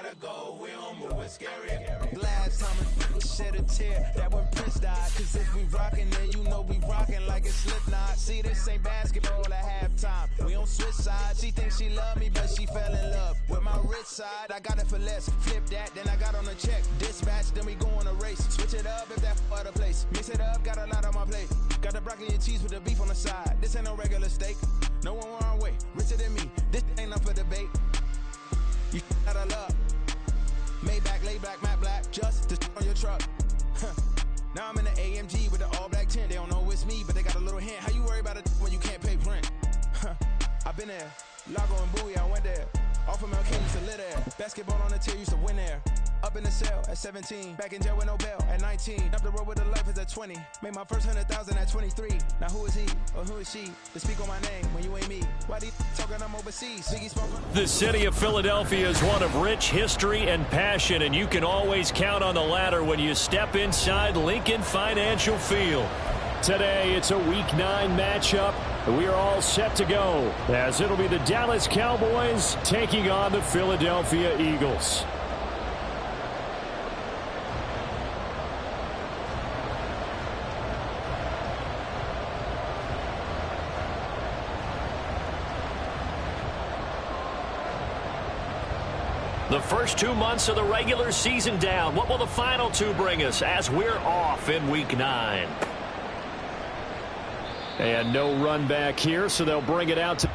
gotta go, we don't move it scary. Last time I shed a tear, that when Prince died. Cause if we rockin', then you know we rockin' like a Slipknot. See, this ain't basketball at halftime. We don't switch sides. She thinks she love me, but she fell in love with my rich side. I got it for less. Flip that, then I got on a check. Dispatch, then we go on a race. Switch it up if that other place. Mix it up, got a lot on my plate. Got the broccoli and cheese with the beef on the side. This ain't no regular steak. No one wrong way. Richer than me. This ain't up for debate. You out of love. Maybach, lay back, matte black, just to on your truck. Now I'm in the AMG with the all black tint. They don't know it's me, but they got a little hint. How you worry about it when you can't pay rent? I've been there. Lago and Bowie, I went there. Off of Mel King used to live there. Basketball on the tier, used to win there. Up in the cell at 17. Back in jail with no bail at 19. Up the road with the life is at 20. Made my first 100,000 at 23. Now who is he or who is she to speak on my name when you ain't me? Why they talking I'm overseas? Biggie spoke. The city of Philadelphia is one of rich history and passion, and you can always count on the latter when you step inside Lincoln Financial Field. Today, it's a Week 9 matchup. We are all set to go, as it'll be the Dallas Cowboys taking on the Philadelphia Eagles. The first 2 months of the regular season down. What will the final 2 bring us as we're off in Week 9? And no run back here, so they'll bring it out to...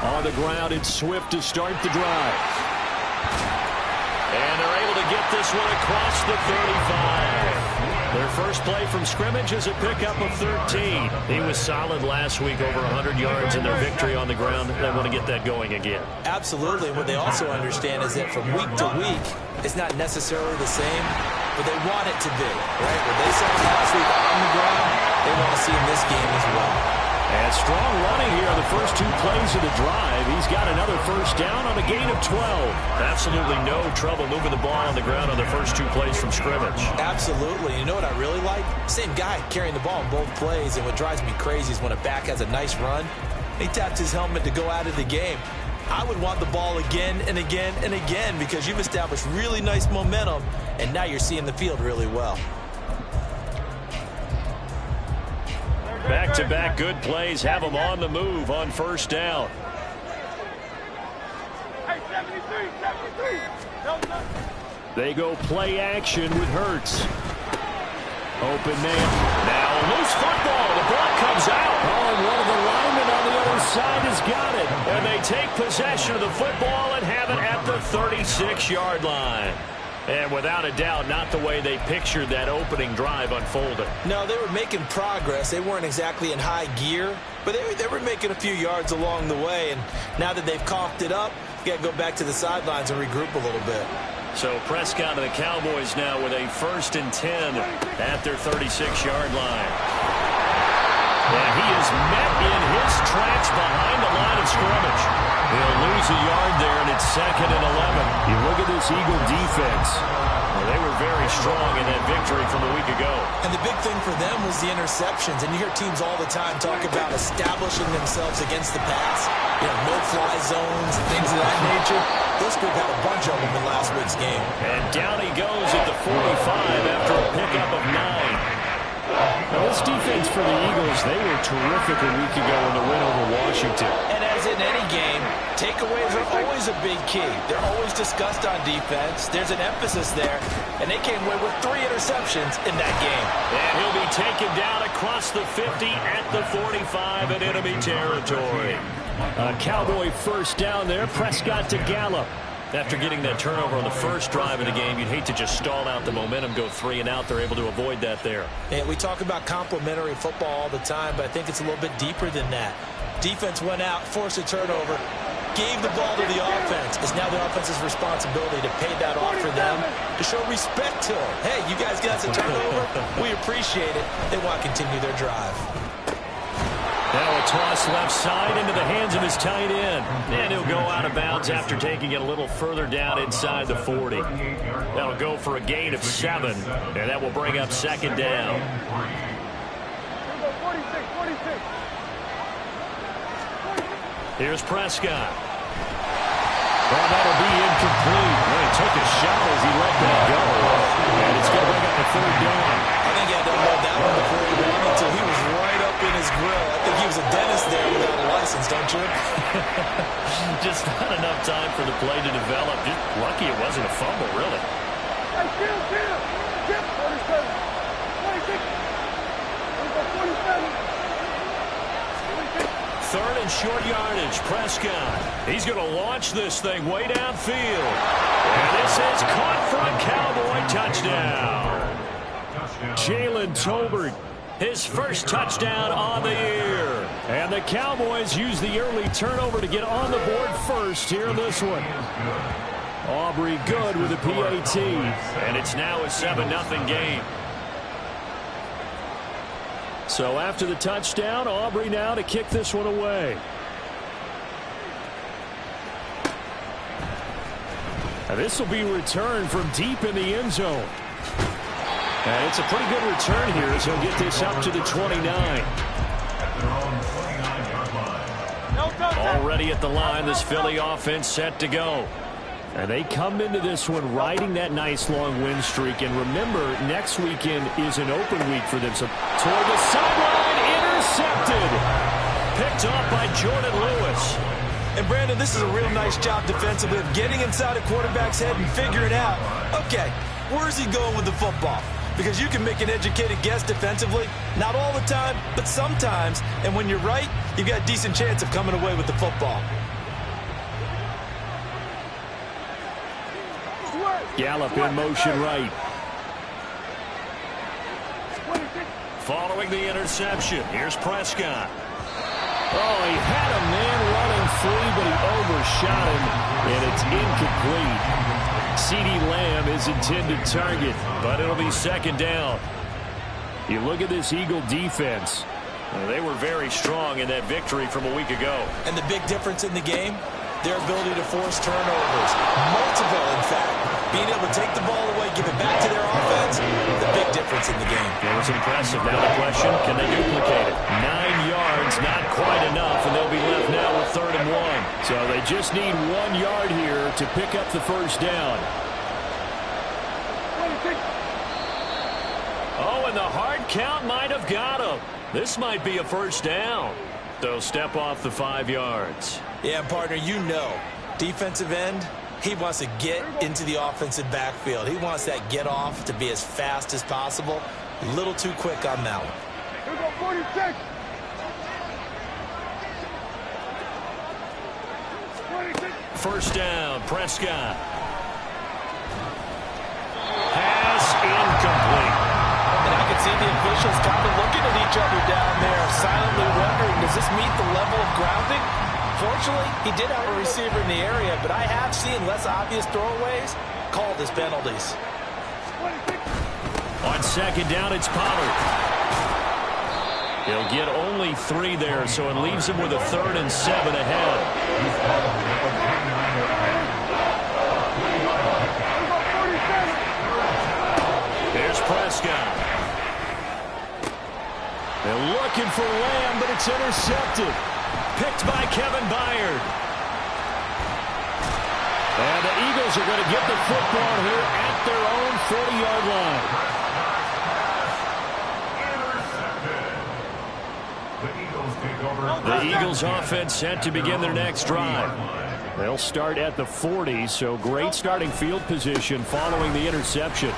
On the ground, it's Swift to start the drive. And they're able to get this one across the 35. Their first play from scrimmage is a pickup of 13. He was solid last week, over 100 yards in their victory on the ground. They want to get that going again. Absolutely. What they also understand is that from week to week, it's not necessarily the same, but they want it to be, right? What they saw last week on the ground, they want to see in this game as well. And strong running here on the first 2 plays of the drive. He's got another first down on a gain of 12. Absolutely no trouble moving the ball on the ground on the first 2 plays from scrimmage. Absolutely. You know what I really like? Same guy carrying the ball in both plays, and what drives me crazy is when a back has a nice run, he taps his helmet to go out of the game. I would want the ball again and again and again because you've established really nice momentum, and now you're seeing the field really well. Back-to-back good plays have them on the move on first down. They go play action with Hurts. Open man. Now loose football. The ball comes out. Oh, and one of the linemen on the other side has got it. And they take possession of the football and have it at the 36-yard line. And without a doubt, not the way they pictured that opening drive unfolding. No, they were making progress. They weren't exactly in high gear, but they were making a few yards along the way. And now that they've coughed it up, you got to go back to the sidelines and regroup a little bit. So Prescott and the Cowboys now with a 1st and 10 at their 36-yard line. And he is met in his tracks behind the line of scrimmage. He'll lose a yard there, and it's 2nd and 11. You look at this Eagle defense. Well, they were very strong in that victory from a week ago. And the big thing for them was the interceptions. And you hear teams all the time talk about establishing themselves against the pass. You know, no-fly zones and things of that nature. This group had a bunch of them in last week's game. And down he goes at the 45 after a pickup of 9. Now, this defense for the Eagles, they were terrific a week ago in the win over Washington. And as in any game, takeaways are always a big key. They're always discussed on defense. There's an emphasis there, and they came away with 3 interceptions in that game. And he'll be taken down across the 50 at the 45 in enemy territory. A Cowboy first down there. Prescott to Gallup. After getting that turnover on the first drive of the game, you'd hate to just stall out the momentum, go 3 and out. They're able to avoid that there. And we talk about complementary football all the time, but I think it's a little bit deeper than that. Defense went out, forced a turnover, gave the ball to the offense. It's now the offense's responsibility to pay that off for them, to show respect to them. Hey, you guys got us a turnover. We appreciate it. They want to continue their drive. Now a toss left side into the hands of his tight end. And he'll go out of bounds after taking it a little further down inside the 40. That'll go for a gain of 7. And that will bring up second down. Here's Prescott. Well, that'll be incomplete. Well, he took a shot as he let that go. And it's going to bring up a third down. I think he had to unload that one before he ran until he was right up in his grill. I think he was a dentist there without a license, don't you? Just not enough time for the play to develop. Just lucky it wasn't a fumble, really. Hey, Jim, 47, 26, 47. Third and short yardage, Prescott. He's going to launch this thing way downfield. And this is caught for a Cowboy touchdown. Jalen Tolbert, his first touchdown on the year. And the Cowboys use the early turnover to get on the board first here in this one. Aubrey good with a PAT. And it's now a 7-0 game. So after the touchdown, Aubrey now to kick this one away. Now this will be returned from deep in the end zone. And it's a pretty good return here as he'll get this up to the 29. Already at the line, this Philly offense set to go. And they come into this one riding that nice long win streak. And remember, next weekend is an open week for them. So toward the sideline, intercepted. Picked off by Jordan Lewis. And Brandon, this is a real nice job defensively of getting inside a quarterback's head and figuring out, okay, where's he going with the football? Because you can make an educated guess defensively. Not all the time, but sometimes. And when you're right, you've got a decent chance of coming away with the football. Gallup in motion right. Following the interception, here's Prescott. Oh, he had a man running free, but he overshot him, and it's incomplete. CeeDee Lamb is intended target, but it'll be second down. You look at this Eagle defense. Well, they were very strong in that victory from a week ago. And the big difference in the game, their ability to force turnovers. Multiple, in fact. Being able to take the ball away, give it back to their offense, the big difference in the game. It was impressive. Now the question, can they duplicate it? 9 yards, not quite enough, and they'll be left now with 3rd and 1. So they just need 1 yard here to pick up the first down. Oh, and the hard count might have got him. This might be a first down. They'll step off the 5 yards. Yeah, partner, you know, defensive end, he wants to get into the offensive backfield. He wants that get off to be as fast as possible. A little too quick on that one. Here we go, 46. 26. First down, Prescott. Pass incomplete. And I can see the officials kind of looking at each other down there, silently wondering, does this meet the level of grounding? Fortunately, he did have a receiver in the area, but I have seen less obvious throwaways called as penalties. 26. On second down, it's Pollard. He'll get only 3 there, so it leaves him with a 3rd and 7 ahead. Prescott. They're looking for Lamb, but it's intercepted. Picked by Kevin Byard. And the Eagles are going to get the football here at their own 40-yard line. The Eagles offense set to begin their next drive. They'll start at the 40, so great starting field position following the interception.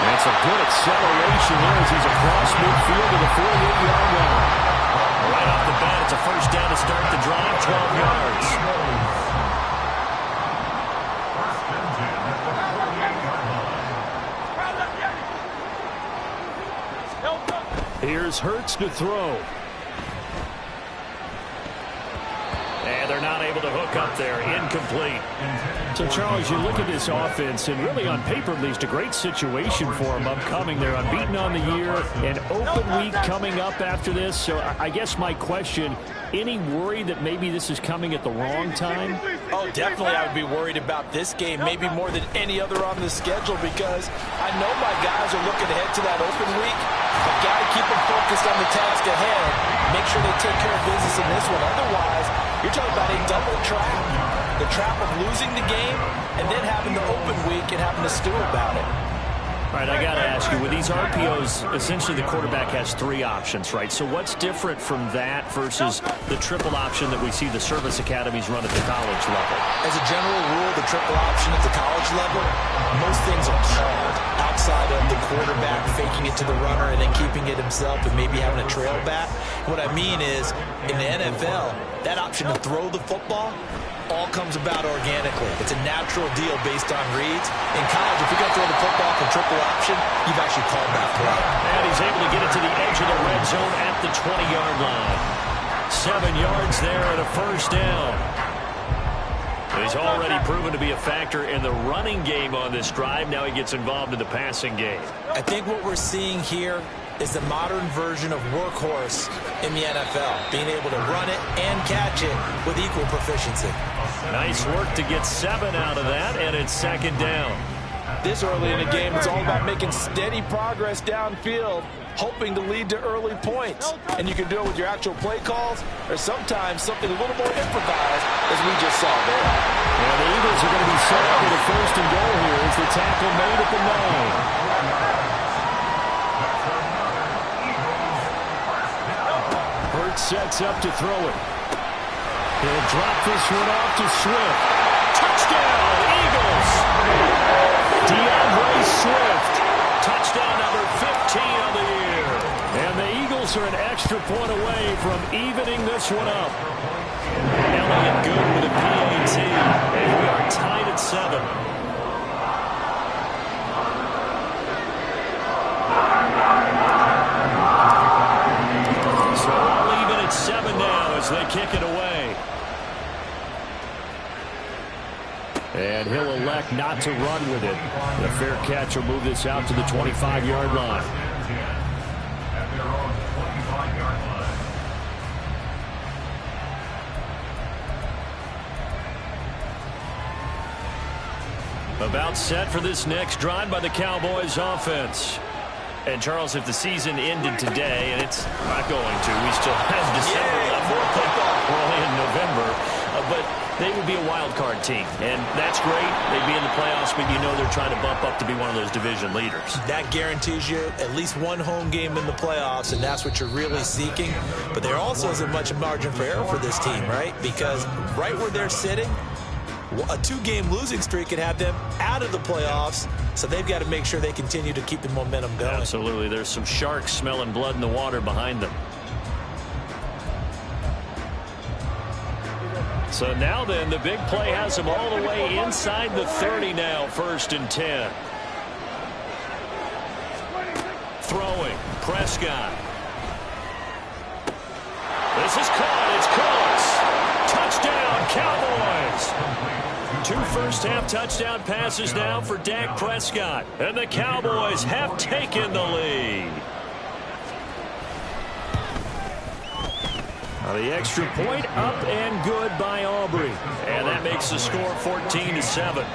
And some good acceleration there as he's across midfield to the 48-yard line. Right off the bat, it's a first down to start the drive, 12 yards. Here's Hurts to throw. And they're not able to hook up there. Incomplete. So, Charles, you look at this offense, and really on paper, at least, a great situation for them upcoming. They're unbeaten on the year, an open week coming up after this. So I guess my question, any worry that maybe this is coming at the wrong time? Oh, definitely I would be worried about this game, maybe more than any other on the schedule, because I know my guys are looking ahead to that open week. I've got to keep them focused on the task ahead. Make sure they take care of business in this one. Otherwise, you're talking about a double trap. The trap of losing the game and then having the open week and having to stew about it. All right, I got to ask you, with these RPOs, essentially the quarterback has three options, right? So what's different from that versus the triple option that we see the service academies run at the college level? As a general rule, the triple option at the college level, most things are called outside of the quarterback faking it to the runner and then keeping it himself and maybe having a trail back. What I mean is, in the NFL, that option to throw the football all comes about organically. It's a natural deal based on reads. In college, if you're going to throw the football for triple option, you've actually called that play. And he's able to get it to the edge of the red zone at the 20-yard line. 7 yards there and a first down. He's already proven to be a factor in the running game on this drive. Now he gets involved in the passing game. I think what we're seeing here is the modern version of workhorse in the NFL, being able to run it and catch it with equal proficiency. Nice work to get 7 out of that, and it's second down. This early in the game, it's all about making steady progress downfield, hoping to lead to early points. And you can do it with your actual play calls, or sometimes something a little more improvised, as we just saw there. And the Eagles are going to be set up with a first and goal here as the tackle made at the 9. Hurts sets up to throw it. He'll drop this one off to Swift. Touchdown, Eagles! DeAndre Swift. Touchdown number 15 on the year. And the Eagles are an extra point away from evening this one up. Elliott good with a PAT. And we are tied at 7. So all even at 7 now as they kick it away. And he'll elect not to run with it. The fair catch will move this out to the 25-yard line. About set for this next drive by the Cowboys offense. And, Charles, if the season ended today, and it's not going to, we still have December left. More football. We're only in November. But they would be a wild card team. And that's great. They'd be in the playoffs, but you know they're trying to bump up to be one of those division leaders. That guarantees you at least one home game in the playoffs, and that's what you're really seeking. But there also isn't much margin for error for this team, right? Because right where they're sitting, a 2-game losing streak could have them out of the playoffs, so they've got to make sure they continue to keep the momentum going. Absolutely. There's some sharks smelling blood in the water behind them. So now then, the big play has them all the way inside the 30 now, 1st and 10. Throwing, Prescott. This is caught, it's close. Touchdown, Cowboys. 2 first-half touchdown passes now for Dak Prescott. And the Cowboys have taken the lead. The extra point up and good by Aubrey. And that makes the score 14-7.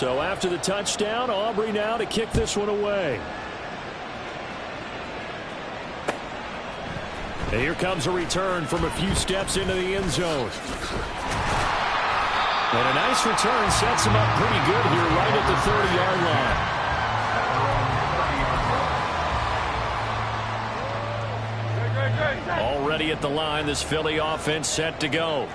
So after the touchdown, Aubrey now to kick this one away. And here comes a return from a few steps into the end zone. And a nice return sets him up pretty good here right at the 30-yard line. Already at the line, this Philly offense set to go.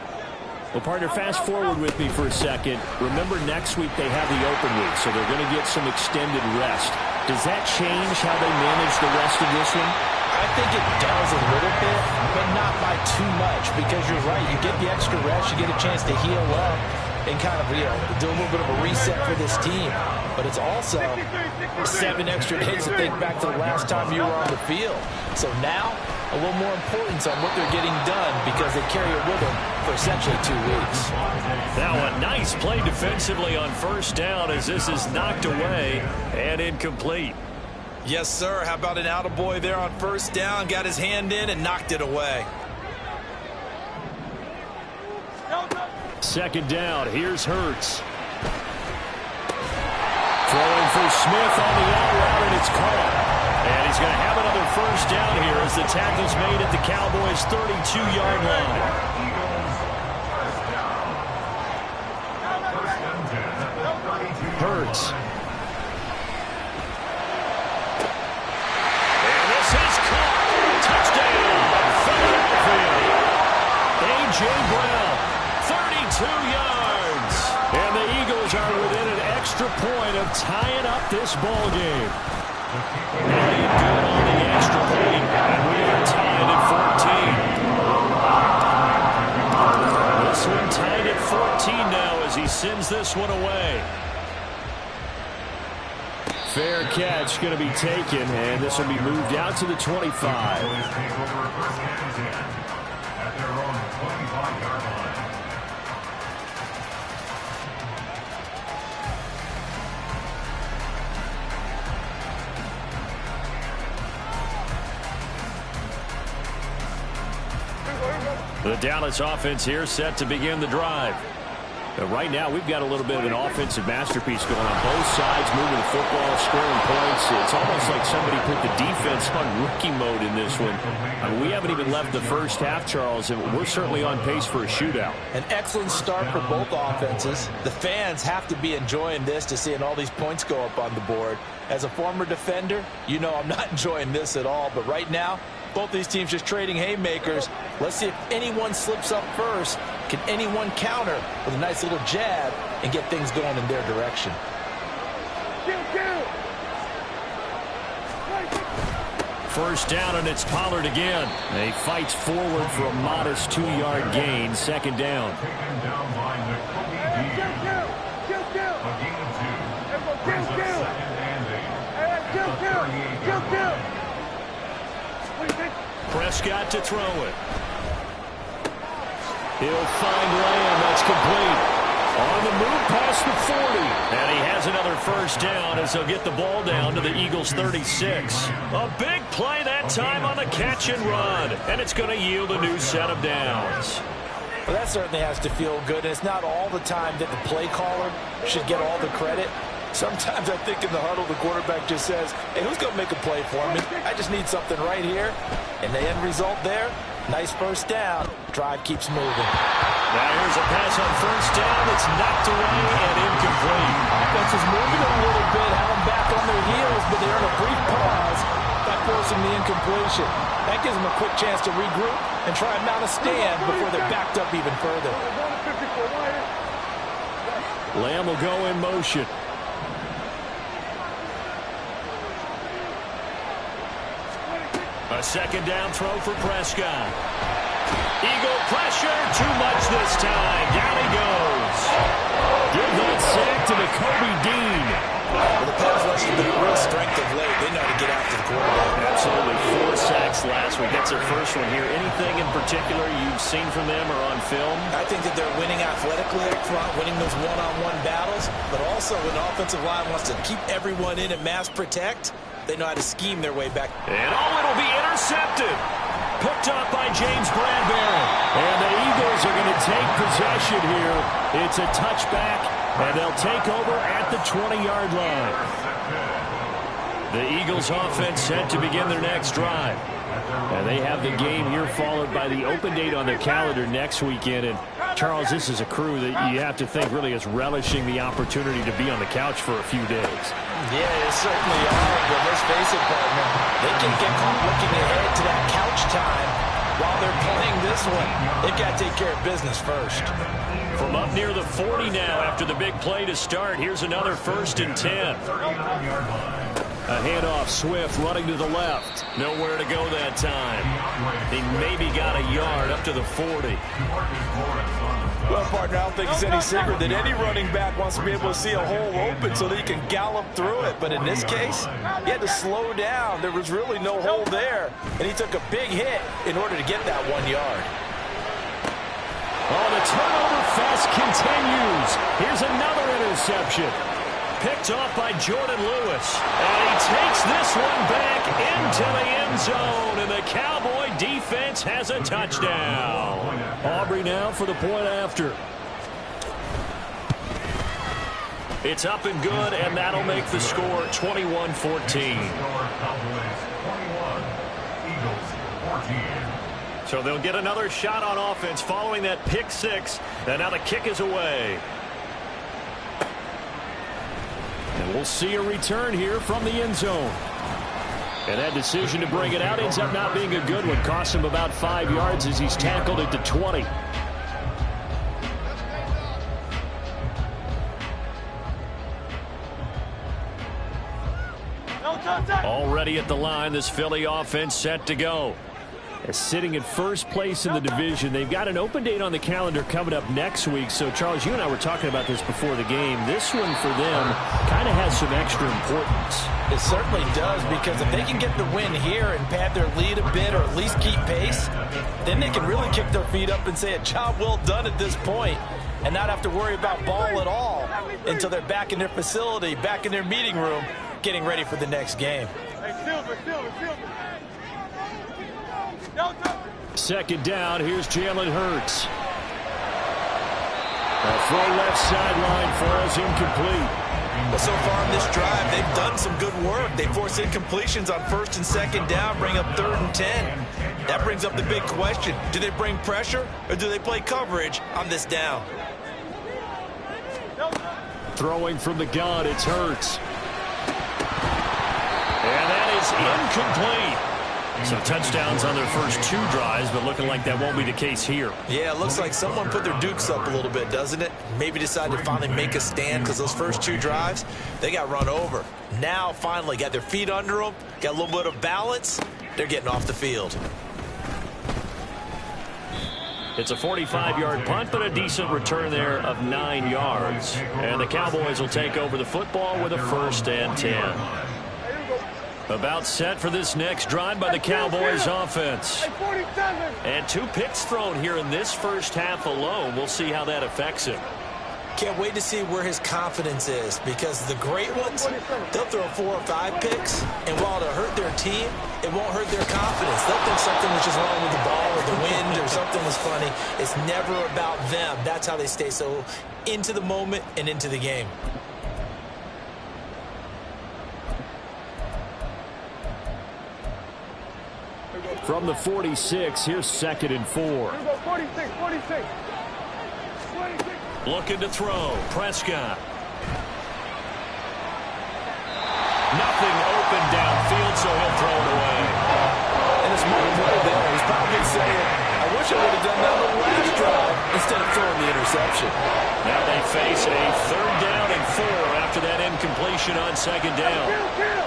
Well, partner, fast forward with me for a second. Remember, next week they have the open week, so they're going to get some extended rest. Does that change how they manage the rest of this one? I think it does a little bit, but not by too much, because you're right. You get the extra rest, you get a chance to heal up and kind of, do a little bit of a reset for this team. But it's also 7 extra days to think back to the last time you were on the field. So now, a little more importance on what they're getting done because they carry it with them for essentially 2 weeks. Now a nice play defensively on first down as this is knocked away and incomplete. Yes, sir. How about an attaboy there on first down? Got his hand in and knocked it away. Second down. Here's Hurts. Throwing for Smith on the out route, and it's caught. And he's going to have another first down here as the tackle's made at the Cowboys' 32-yard line. Hurts. And this is caught. Touchdown, Philadelphia. A.J. Brown, 32 yards. And the Eagles are within an extra point of tying up this ball game. Elliott good on the extra point, and we are tied at 14. This one tied at 14 now as he sends this one away. Fair catch going to be taken, and this will be moved out to the 25. The Dallas offense here set to begin the drive. Right now, we've got a little bit of an offensive masterpiece going on both sides, moving the football, scoring points. It's almost like somebody put the defense on rookie mode in this one. I mean, we haven't even left the first half, Charles, and we're certainly on pace for a shootout. An excellent start for both offenses. The fans have to be enjoying this to seeing all these points go up on the board. As a former defender, you know I'm not enjoying this at all, but right now, both these teams just trading haymakers. Let's see if anyone slips up first. Can anyone counter with a nice little jab and get things going in their direction? First down, and it's Pollard again. He fights forward for a modest 2-yard gain. Second down. Prescott to throw it. He'll find Lamb. That's complete. On the move past the 40. And he has another first down as he'll get the ball down to the Eagles' 36. A big play that time on the catch and run. And it's going to yield a new set of downs. Well, that certainly has to feel good. And it's not all the time that the play caller should get all the credit. Sometimes I think in the huddle, the quarterback just says, hey, who's going to make a play for me? I just need something right here. And the end result there, nice first down. Drive keeps moving. Now here's a pass on first down. It's knocked away and incomplete. Offense is moving a little bit, have them back on their heels, but they earn a brief pause by forcing the incompletion. That gives them a quick chance to regroup and try and mount a stand before they're backed up even further. Lamb will go in motion. A second down throw for Prescott. Eagle pressure, too much this time. Down he goes. Give that sack to Kobe Dean. Well, the pass rush has been a real strength of late. They know how to get after the quarterback. Absolutely. 4 sacks last week. That's their first one here. Anything in particular you've seen from them or on film? I think that they're winning athletically up front, winning those one-on-one battles, but also when the offensive line wants to keep everyone in and mass protect, they know how to scheme their way back. And it'll be intercepted. Picked up by James Bradbury. And the Eagles are going to take possession here. It's a touchback And they'll take over at the 20-yard line. The Eagles offense set to begin their next drive. And they have the game here followed by the open date on the calendar next weekend. And Charles, this is a crew that you have to think really is relishing the opportunity to be on the couch for a few days. Yeah, they certainly are, but let's face it, partner. They can get caught looking ahead to that couch time while they're playing this one. They've got to take care of business first. From up near the 40 now after the big play to start, here's another 1st and 10. A handoff, Swift running to the left. Nowhere to go that time. He maybe got a yard up to the 40. Well, partner, I don't think it's any secret that any running back wants to be able to see a hole open so that he can gallop through it. But in this case, he had to slow down. There was really no hole there, and he took a big hit in order to get that 1 yard. Oh, the turnover fest continues. Here's another interception. Picked off by Jordan Lewis. And he takes this one back into the end zone. And the Cowboy defense has a touchdown. Aubrey now for the point after. It's up and good, and that'll make the score 21-14. So they'll get another shot on offense following that pick six. And now the kick is away. And we'll see a return here from the end zone. And that decision to bring it out ends up not being a good one. Costs him about 5 yards as he's tackled at the 20. Already at the line, this Philly offense set to go. Sitting in first place in the division. They've got an open date on the calendar coming up next week. So, Charles, you and I were talking about this before the game. This one for them kind of has some extra importance. It certainly does, because if they can get the win here and pad their lead a bit or at least keep pace, then they can really kick their feet up and say a job well done at this point and not have to worry about ball at all until they're back in their facility, back in their meeting room, getting ready for the next game. Second down, here's Jalen Hurts. A throw left sideline falls incomplete. Well, so far in this drive, they've done some good work. They force incompletions on 1st and 2nd down, bring up 3rd and 10. That brings up the big question. Do they bring pressure or do they play coverage on this down? Throwing from the gun, it's Hurts. And that is incomplete. So touchdowns on their first 2 drives, but looking like that won't be the case here. Yeah, it looks like someone put their dukes up a little bit, doesn't it? Maybe decided to finally make a stand because those first 2 drives, they got run over. Now, finally, got their feet under them, got a little bit of balance. They're getting off the field. It's a 45-yard punt, but a decent return there of 9 yards. And the Cowboys will take over the football with a 1st and 10. About set for this next drive by the Cowboys offense. And 2 picks thrown here in this first half alone. We'll see how that affects him. Can't wait to see where his confidence is, because the great ones, they'll throw 4 or 5 picks, and while it'll hurt their team, it won't hurt their confidence. They'll think something was just wrong with the ball or the wind or something was funny. It's never about them. That's how they stay so into the moment and into the game. From the 46, here's 2nd and 4. 46. Looking to throw. Prescott. Nothing open downfield, so he'll throw it away. And a smart play there. He's probably saying, I wish I would have done that on the last drive instead of throwing the interception. Now they face a 3rd down and 4 after that incompletion on 2nd down. Kill.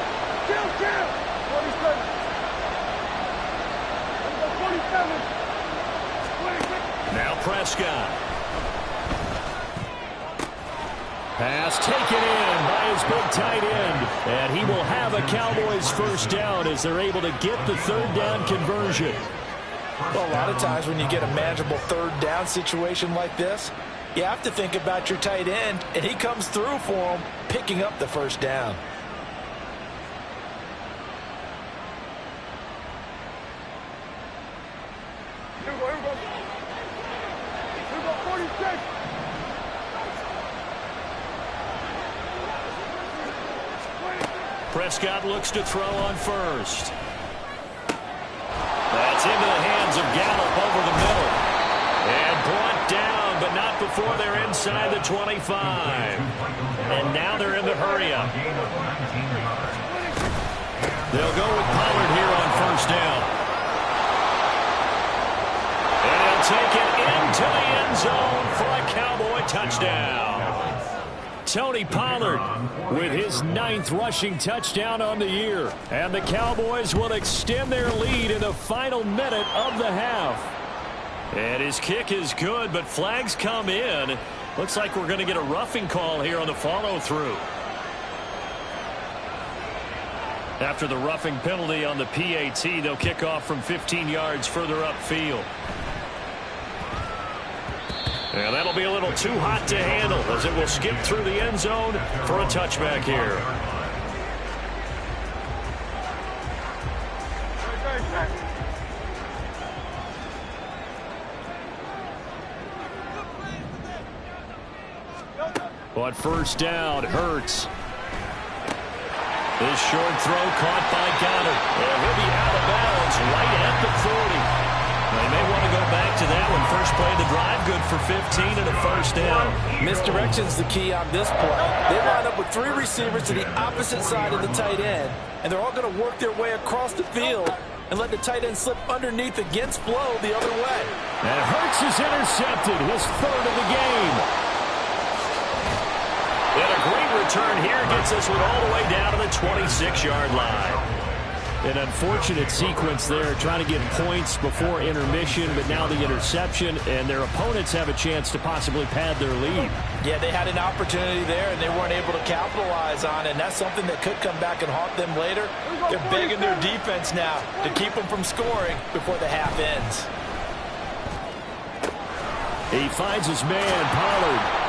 47. Now Prescott. Pass taken in by his big tight end. And he will have a Cowboys 1st down as they're able to get the 3rd down conversion. Well, a lot of times when you get a manageable 3rd down situation like this, you have to think about your tight end, and he comes through for him, picking up the 1st down. Here we go. 46. Prescott looks to throw on first. That's into the hands of Gallup over the middle. And brought down, but not before they're inside the 25. And now they're in the hurry-up. They'll go with Pollard here on first down. And he'll take it into the end zone for a Cowboy touchdown. Tony Pollard with his 9th rushing touchdown on the year. And the Cowboys will extend their lead in the final minute of the half. And his kick is good, but flags come in. Looks like we're going to get a roughing call here on the follow-through. After the roughing penalty on the PAT, they'll kick off from 15 yards further upfield. And that'll be a little too hot to handle as it will skip through the end zone for a touchback here. On first down, Hurts. This short throw caught by Goddard. And he'll be out of bounds right at the 40. They may want to go back to that one. First play of the drive, good for 15 and a first down. Misdirection's the key on this play. They line up with 3 receivers to the opposite side of the tight end, and they're all going to work their way across the field and let the tight end slip underneath against flow the other way. And Hurts is intercepted, his 3rd of the game. And a great return here gets this one all the way down to the 26-yard line. An unfortunate sequence there, trying to get points before intermission, but now the interception, and their opponents have a chance to possibly pad their lead. Yeah, they had an opportunity there, and they weren't able to capitalize on it, and that's something that could come back and haunt them later. They're begging their defense now to keep them from scoring before the half ends. He finds his man, Pollard.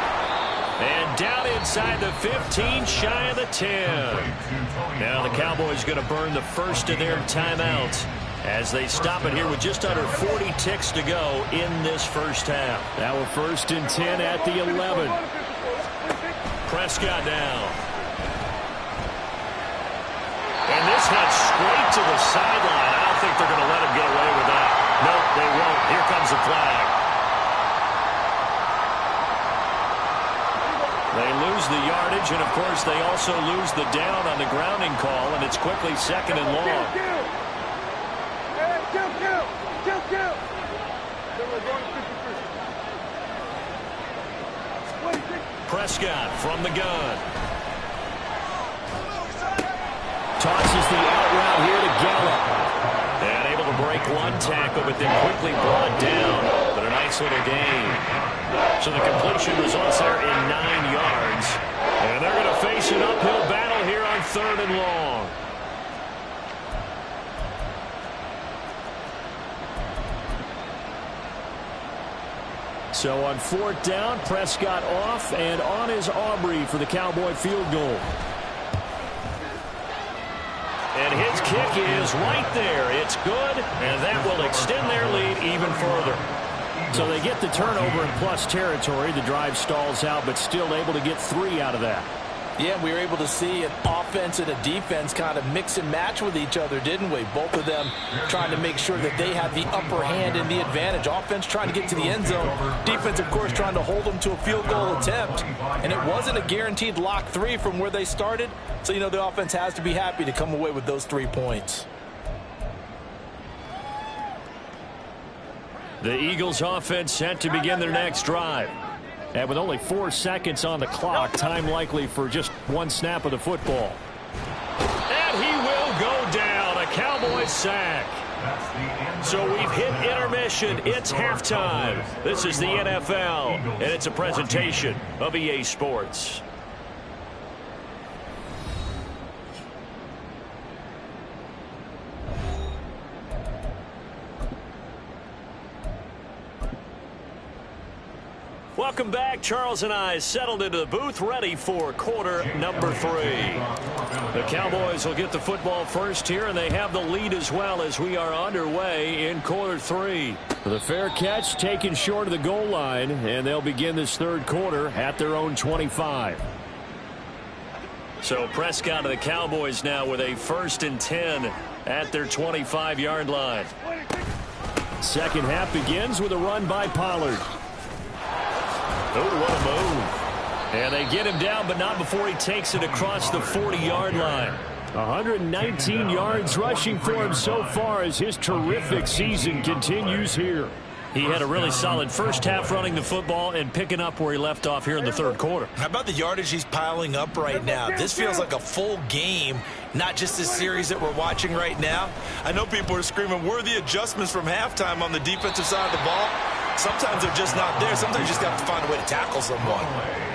And down inside the 15, shy of the 10. Now the Cowboys going to burn the first of their timeouts as they stop it here with just under 40 ticks to go in this first half. Now we're 1st and 10 at the 11. Prescott now. And this heads straight to the sideline. I don't think they're going to let him get away with that. Nope, they won't. Here comes the flag. They lose the yardage, and, of course, they also lose the down on the grounding call, and it's quickly 2nd and long. Prescott from the gun. Tosses the out route here to Gallup. And able to break one tackle, but then quickly brought down. But a nice little gain. So the completion results there in 9 yards. And they're going to face an uphill battle here on 3rd and long. So on 4th down, Prescott off, and on is Aubrey for the Cowboy field goal. And his kick is right there. It's good, and that will extend their lead even further. So they get the turnover in plus territory. The drive stalls out, but still able to get 3 out of that. Yeah, we were able to see an offense and a defense kind of mix and match with each other, didn't we? Both of them trying to make sure that they had the upper hand and the advantage. Offense trying to get to the end zone. Defense, of course, trying to hold them to a field goal attempt. And it wasn't a guaranteed lock 3 from where they started. So, you know, the offense has to be happy to come away with those 3 points. The Eagles offense set to begin their next drive. And with only 4 seconds on the clock, time likely for just 1 snap of the football. And he will go down. A Cowboys sack. So we've hit intermission. It's halftime. This is the NFL, and it's a presentation of EA Sports. Welcome back. Charles and I settled into the booth, ready for quarter number 3. The Cowboys will get the football first here, and they have the lead as well as we are underway in quarter 3. The fair catch taken short of the goal line, and they'll begin this 3rd quarter at their own 25. So Prescott of the Cowboys now with a 1st and 10 at their 25-yard line. Second half begins with a run by Pollard. Oh, what a move. And they get him down, but not before he takes it across the 40-yard line. 119 yards rushing for him so far as his terrific season continues here. He had a really solid first half running the football and picking up where he left off here in the third quarter. How about the yardage he's piling up right now? This feels like a full game, not just this series that we're watching right now. I know people are screaming, where are the adjustments from halftime on the defensive side of the ball? Sometimes they're just not there. Sometimes you just have to find a way to tackle someone.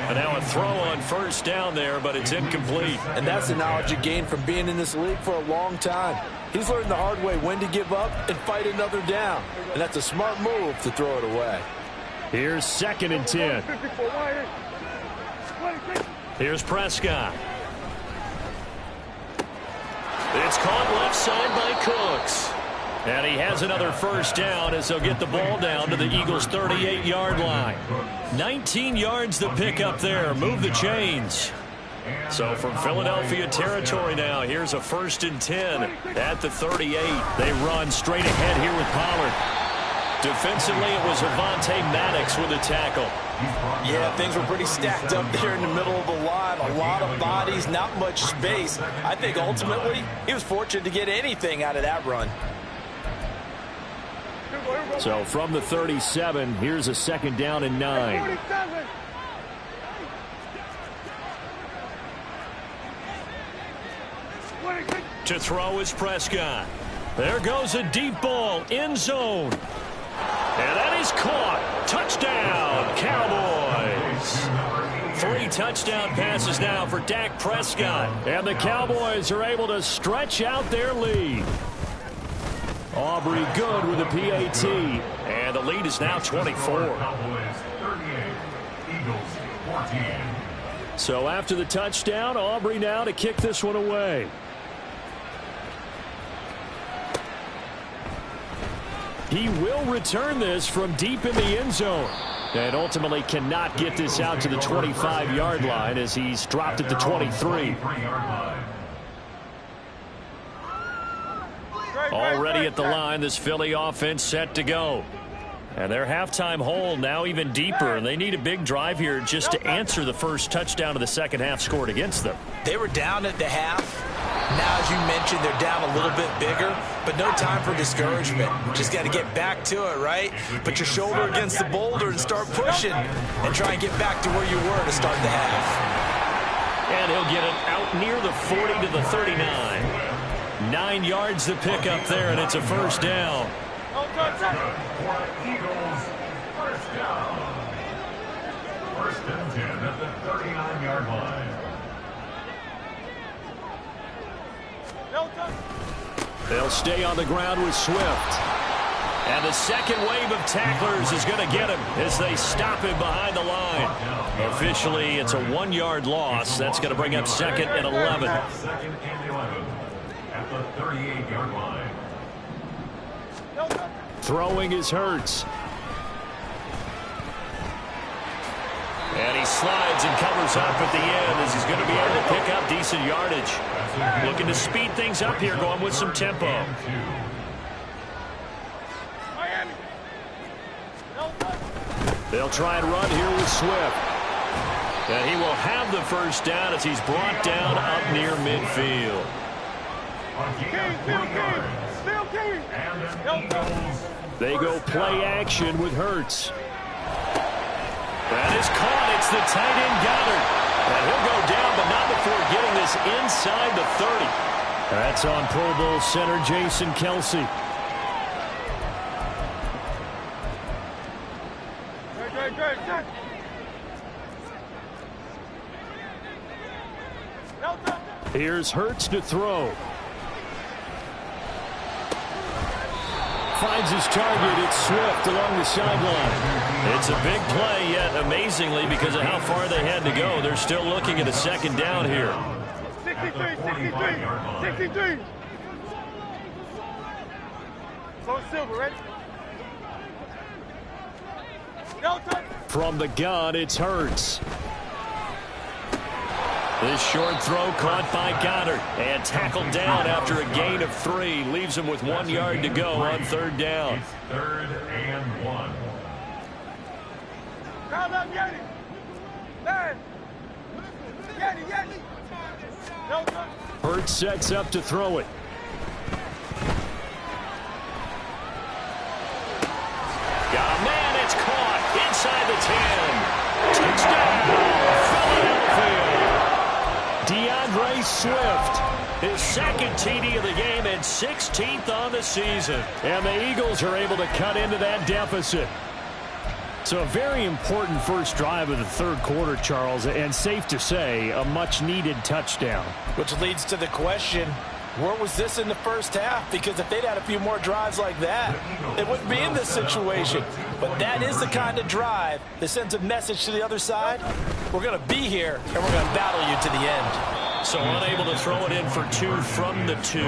And now a throw on first down there, but it's incomplete. And that's the knowledge you gain from being in this league for a long time. He's learned the hard way when to give up and fight another down. And that's a smart move to throw it away. Here's 2nd and 10. Here's Prescott. It's caught left side by Cooks. And he has another first down as they'll get the ball down to the Eagles' 38-yard line. 19 yards to pick up there. Move the chains. So from Philadelphia territory now, here's a 1st and 10 at the 38. They run straight ahead here with Pollard. Defensively, it was Avonte Maddox with a tackle. Yeah, things were pretty stacked up there in the middle of the line. A lot of bodies, not much space. I think ultimately he was fortunate to get anything out of that run. So from the 37, here's a 2nd down and 9. To throw is Prescott. There goes a deep ball, end zone. And that is caught. Touchdown, Cowboys. 3 touchdown passes now for Dak Prescott. And the Cowboys are able to stretch out their lead. Aubrey good with a PAT. And the lead is now 24. So after the touchdown, Aubrey now to kick this one away. He will return this from deep in the end zone. And ultimately cannot get this out to the 25-yard line as he's dropped at the 23. Already at the line, this Philly offense set to go. And their halftime hole now even deeper, and they need a big drive here just to answer the first touchdown of the second half scored against them. They were down at the half. Now, as you mentioned, they're down a little bit bigger, but no time for discouragement. Just got to get back to it, right? Put your shoulder against the boulder and start pushing and try and get back to where you were to start the half. And he'll get it out near the 40 to the 39. 9 yards to pick up there, and it's a first down. Eagles, first down. 1st and 10 at the 39-yard line. They'll stay on the ground with Swift. And the second wave of tacklers is going to get him as they stop him behind the line. Officially, it's a 1-yard loss. That's going to bring up 2nd and 11. 2nd and 11 at the 38-yard line. Throwing is Hurts. And he slides and covers up at the end as he's going to be able to pick up decent yardage. Looking to speed things up here, going with some tempo. They'll try and run here with Swift. And he will have the first down as he's brought down up near midfield. They go play action with Hurts. That is caught. It's the tight end Goddard. And he'll go down, but not before getting this inside the 30. That's on Pro Bowl center Jason Kelsey. Here's Hurts to throw. Finds his target. It's Swift along the sideline. It's a big play, yet amazingly, because of how far they had to go, they're still looking at a second down here. 63. So Silver, ready? From the gun, it's Hurts. This short throw caught by Goddard and tackled down after a gain of 3. Leaves him with 1 yard to go on third down. It's 3rd and 1. Hurts sets up to throw it. Got a man, it's caught inside the 10. Touchdown, Philadelphia. DeAndre Swift, his second TD of the game and 16th on the season. And the Eagles are able to cut into that deficit. So a very important first drive of the third quarter, Charles, and safe to say, a much-needed touchdown. Which leads to the question, where was this in the first half? Because if they'd had a few more drives like that, they wouldn't be in this situation. But that is the kind of drive that sends a message to the other side. We're going to be here, and we're going to battle you to the end. So unable to throw it in for 2 from the 2.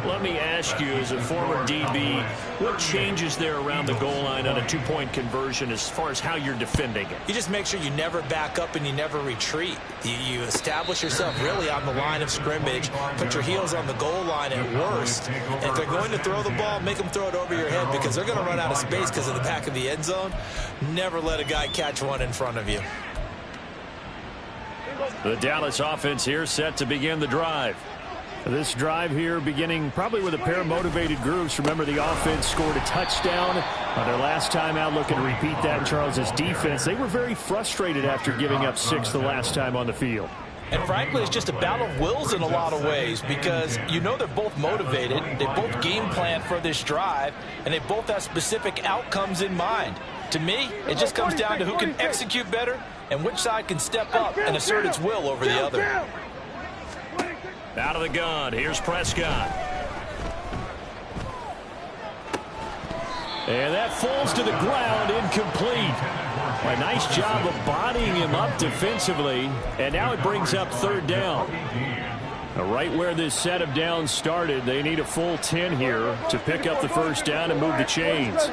Let me ask you, as a former DB, what changes there around the goal line on a 2-point conversion as far as how you're defending it? You just make sure you never back up and you never retreat. You establish yourself really on the line of scrimmage, put your heels on the goal line at worst. And if they're going to throw the ball, make them throw it over your head because they're going to run out of space because of the back of the end zone. Never let a guy catch one in front of you. The Dallas offense here set to begin the drive. This drive here beginning probably with a pair of motivated groups. Remember, the offense scored a touchdown on their last time out. Looking to repeat that in Charles's defense. They were very frustrated after giving up 6 the last time on the field. And frankly, it's just a battle of wills in a lot of ways because you know they're both motivated. They both game plan for this drive, and they both have specific outcomes in mind. To me, it just comes down to who can execute better and which side can step up and assert its will over the other. Out of the gun, here's Prescott. And that falls to the ground, incomplete. A nice job of bodying him up defensively, and now it brings up third down. Right where this set of downs started, they need a full 10 here to pick up the first down and move the chains.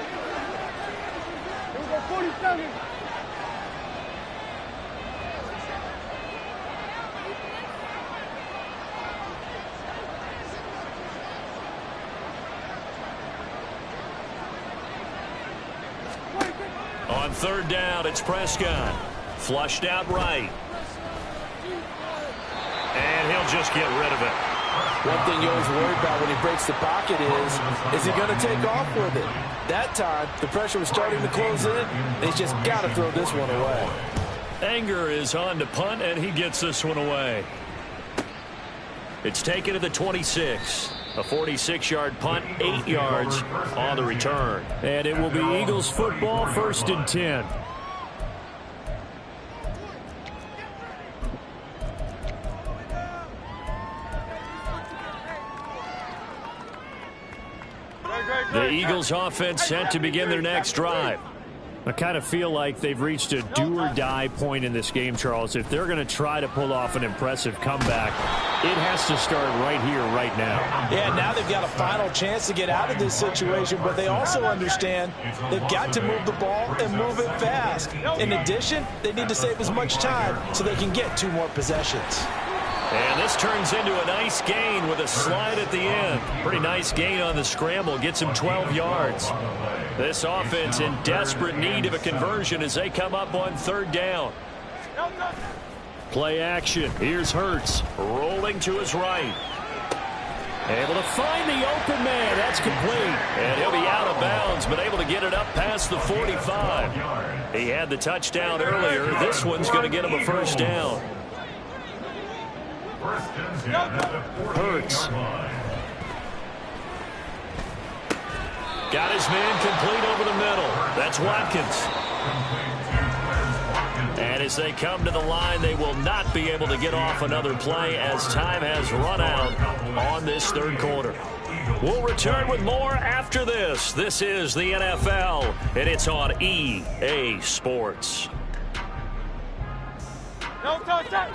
On third down, it's Prescott. Flushed out right. And he'll just get rid of it. One thing you always worry about when he breaks the pocket is he going to take off with it? That time, the pressure was starting to close in, and he's just got to throw this one away. Anger is on to punt, and he gets this one away. It's taken to the 26. A 46-yard punt, 8 yards on the return. And it will be Eagles football, 1st and 10. The Eagles offense set to begin their next drive. I kind of feel like they've reached a do-or-die point in this game, Charles. If they're going to try to pull off an impressive comeback, it has to start right here, right now. Yeah, now they've got a final chance to get out of this situation, but they also understand they've got to move the ball and move it fast. In addition, they need to save as much time so they can get 2 more possessions. And this turns into a nice gain with a slide at the end. Pretty nice gain on the scramble. Gets him 12 yards. This offense in desperate need of a conversion as they come up on third down. Play action. Here's Hurts. Rolling to his right. Able to find the open man. That's complete. And he'll be out of bounds, but able to get it up past the 45. He had the touchdown earlier. This one's going to get him a first down. Hurts. Got his man complete over the middle. That's Watkins. And as they come to the line, they will not be able to get off another play as time has run out on this third quarter. We'll return with more after this. This is the NFL, and it's on EA Sports.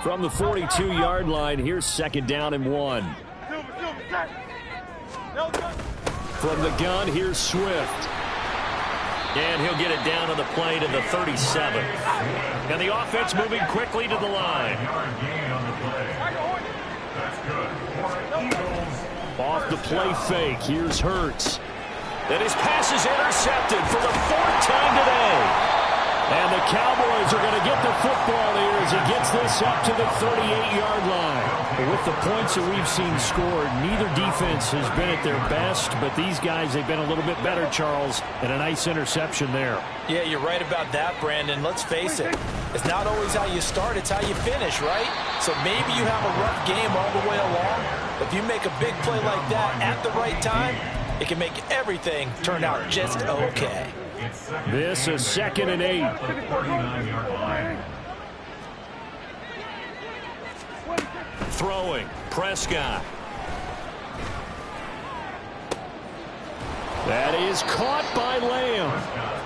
From the 42-yard line, here's 2nd down and 1. From the gun, here's Swift. And he'll get it down on the play to the 37. And the offense moving quickly to the line. Off the play fake, here's Hurts. And his pass is intercepted for the 4th time today. And the Cowboys are going to get the football here as he gets this up to the 38-yard line. With the points that we've seen scored, neither defense has been at their best, but these guys, they've been a little bit better, Charles, and a nice interception there. Yeah, you're right about that, Brandon. Let's face it, it's not always how you start, it's how you finish, right? So maybe you have a rough game all the way along, but if you make a big play like that at the right time, it can make everything turn out just okay. This is 2nd and 8. 39-yard line. Throwing, Prescott. That is caught by Lamb.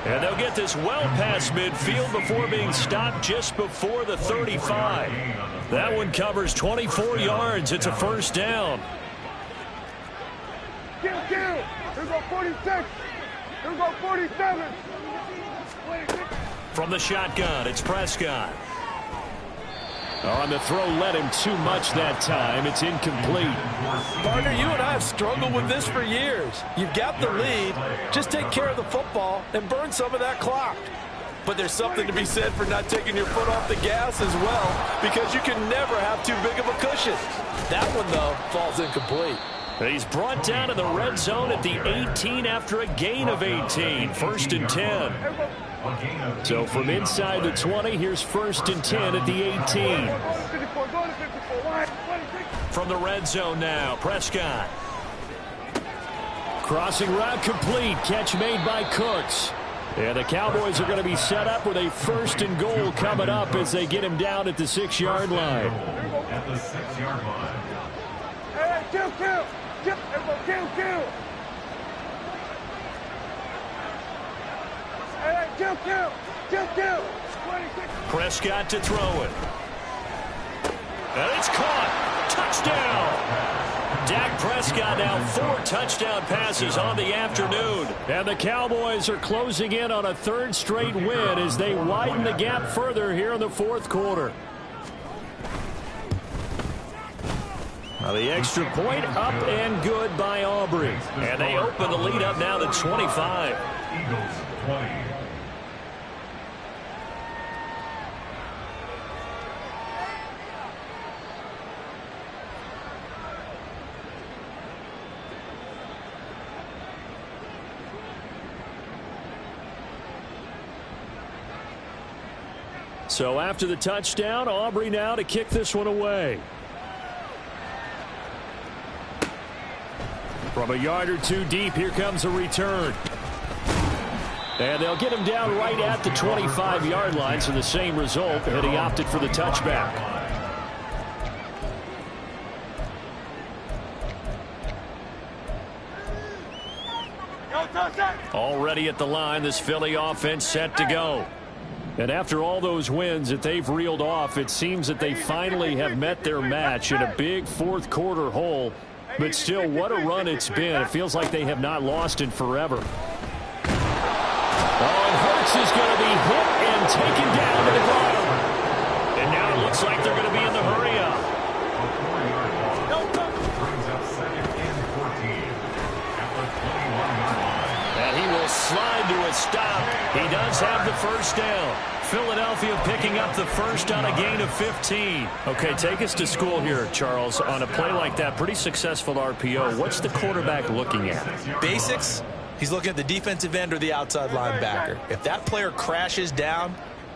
And they'll get this well past midfield before being stopped just before the 35. That one covers 24 yards. It's a 1st down. Kill. Here go 46. Here go 47. From the shotgun, it's Prescott. On the throw, led him too much that time. It's incomplete. Partner, you and I have struggled with this for years. You've got the lead. Just take care of the football and burn some of that clock. But there's something to be said for not taking your foot off the gas as well, because you can never have too big of a cushion. That one, though, falls incomplete. He's brought down in the red zone at the 18 after a gain of 18. 1st and 10. So from inside the 20, here's 1st and 10 at the 18. From the red zone now, Prescott. Crossing route complete. Catch made by Cooks. And the Cowboys are going to be set up with a 1st and goal coming up as they get him down at the 6-yard line. At the 6-yard line. Hey, kill. Hey, kill. Prescott to throw it. And it's caught. Touchdown. Dak Prescott now 4 touchdown passes on the afternoon. And the Cowboys are closing in on a 3rd straight win as they widen the gap further here in the 4th quarter. Now the extra point up and good by Aubrey. And they open the lead up now to 25. Eagles 20. So after the touchdown, Aubrey now to kick this one away. From a yard or two deep, here comes a return. And they'll get him down right at the 25-yard line, so the same result, and he opted for the touchback. Already at the line, this Philly offense set to go. And after all those wins that they've reeled off, it seems that they finally have met their match in a big 4th quarter hole. But still, what a run it's been. It feels like they have not lost in forever. Oh, and Hurts is going to be hit and taken down to the bottom. And now it looks like they're going to be in the hurry-up. A 4-yard ball brings up 2nd and 14 at the 21-yard line. And he will slide to a stop. He does have the 1st down. Philadelphia picking up the 1st on a gain of 15. Okay, take us to school here, Charles. On a play like that, pretty successful RPO. What's the quarterback looking at? Basics. He's looking at the defensive end or the outside linebacker. If that player crashes down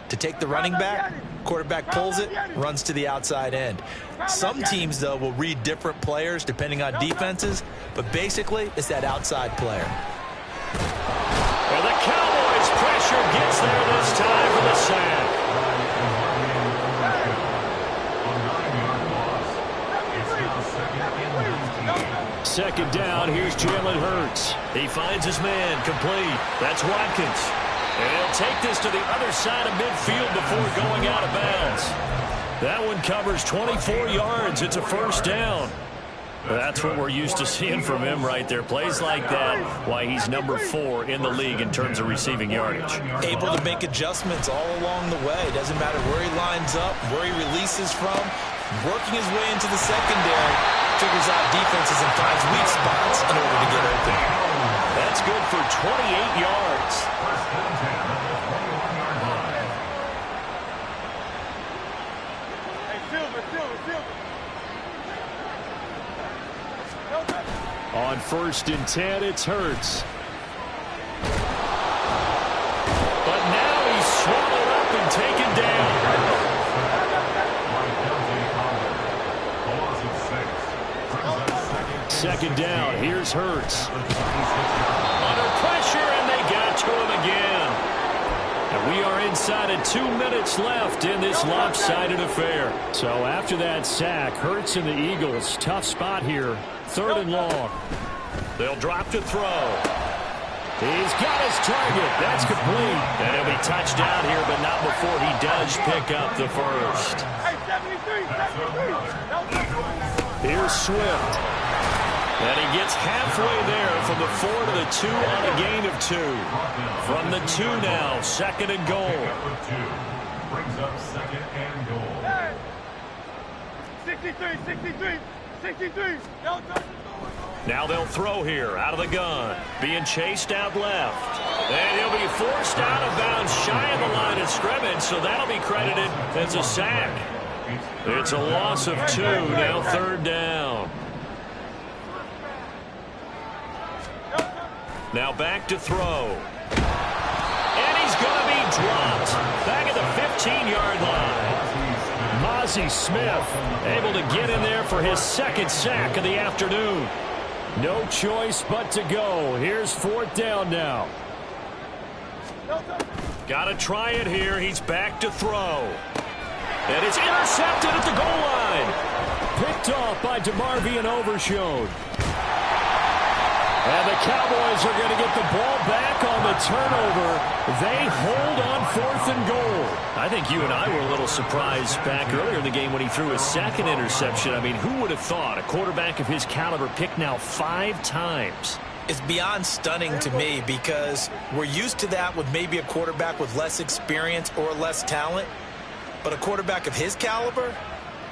to take the running back, quarterback pulls it, runs to the outside end. Some teams, though, will read different players depending on defenses, but basically it's that outside player. And the Cowboys pressure gets there this time for the sack. Second down, here's Jalen Hurts. He finds his man, complete. That's Watkins. And he'll take this to the other side of midfield before going out of bounds. That one covers 24 yards. It's a 1st down. That's what we're used to seeing from him right there. Plays like that, why he's number 4 in the league in terms of receiving yardage. Able to make adjustments all along the way. Doesn't matter where he lines up, where he releases from, working his way into the secondary. figures out defenses and finds weak spots in order to get open. That's good for 28 yards. First and 10 at the 21-yard line. Hey, Silver. On 1st and 10, it's Hurts. But now he's swallowed up and taken down. Second down, here's Hurts. Under pressure, and they got to him again. And we are inside of 2 minutes left in this lopsided affair. So after that sack, Hurts and the Eagles, tough spot here. 3rd and long. They'll drop to throw. He's got his target. That's complete. And he'll be touched down here, but not before he does pick up the first. Hey, 73. Here's Swift. And he gets halfway there from the 4 to the 2 on a gain of 2. From the 2 now, 2nd and goal. Brings up 2nd and goal. 63. Now they'll throw here out of the gun. Being chased out left. And he'll be forced out of bounds shy of the line of scrimmage, so that'll be credited as a sack. It's a loss of 2, now 3rd down. Now back to throw. And he's going to be dropped. Back at the 15-yard line. Mozzie Smith able to get in there for his 2nd sack of the afternoon. No choice but to go. Here's 4th down now. Got to try it here. He's back to throw. And it's intercepted at the goal line. Picked off by DeMarvion Overshown. And the Cowboys are going to get the ball back on the turnover. They hold on 4th and goal. I think you and I were a little surprised back earlier in the game when he threw his 2nd interception. I mean, who would have thought a quarterback of his caliber picked now 5 times? It's beyond stunning to me because we're used to that with maybe a quarterback with less experience or less talent. But a quarterback of his caliber,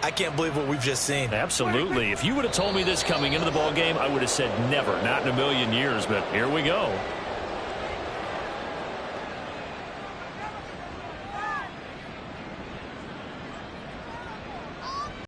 I can't believe what we've just seen. Absolutely. If you would have told me this coming into the ball game, I would have said never, not in a million years. But here we go.